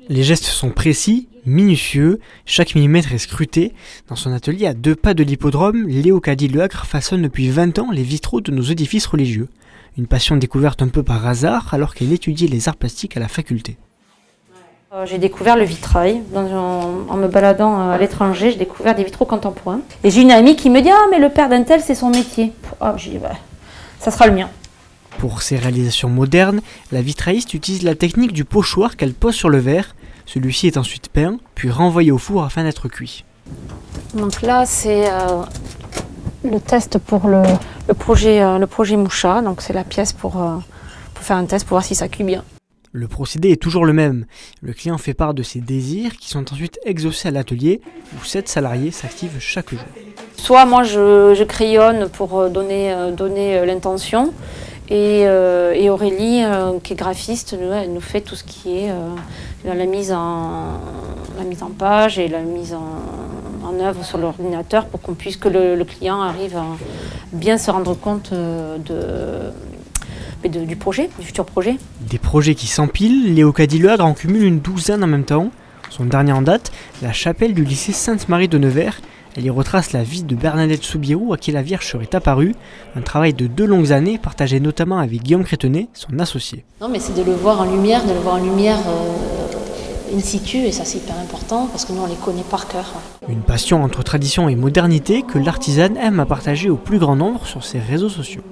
Les gestes sont précis, minutieux, chaque millimètre est scruté. Dans son atelier à 2 pas de l'hippodrome, Léocadie Leagre façonne depuis 20 ans les vitraux de nos édifices religieux. Une passion découverte un peu par hasard alors qu'elle étudiait les arts plastiques à la faculté. J'ai découvert le vitrail. En me baladant à l'étranger, j'ai découvert des vitraux contemporains. Et j'ai une amie qui me dit « Ah, mais le père d'un tel, c'est son métier. » J'ai dit « ça sera le mien. » Pour ses réalisations modernes, la vitrailliste utilise la technique du pochoir qu'elle pose sur le verre. Celui-ci est ensuite peint, puis renvoyé au four afin d'être cuit. Donc là, c'est le test pour le projet Moucha. Donc c'est la pièce pour faire un test pour voir si ça cuit bien. Le procédé est toujours le même. Le client fait part de ses désirs qui sont ensuite exaucés à l'atelier où 7 salariés s'activent chaque jour. Soit moi je crayonne pour donner l'intention et Aurélie qui est graphiste elle nous fait tout ce qui est la mise en page et la mise en œuvre sur l'ordinateur pour qu'on puisse que le client arrive à bien se rendre compte du projet, du futur projet. Des projets qui s'empilent, Léocadie Leagre en cumule une douzaine en même temps. Son dernier en date, la chapelle du lycée Sainte-Marie de Nevers. Elle y retrace la vie de Bernadette Soubirous à qui la Vierge serait apparue. Un travail de 2 longues années, partagé notamment avec Guillaume Crétenet, son associé. Non mais c'est de le voir en lumière, in situ, et ça c'est hyper important parce que nous on les connaît par cœur. Une passion entre tradition et modernité que l'artisane aime à partager au plus grand nombre sur ses réseaux sociaux.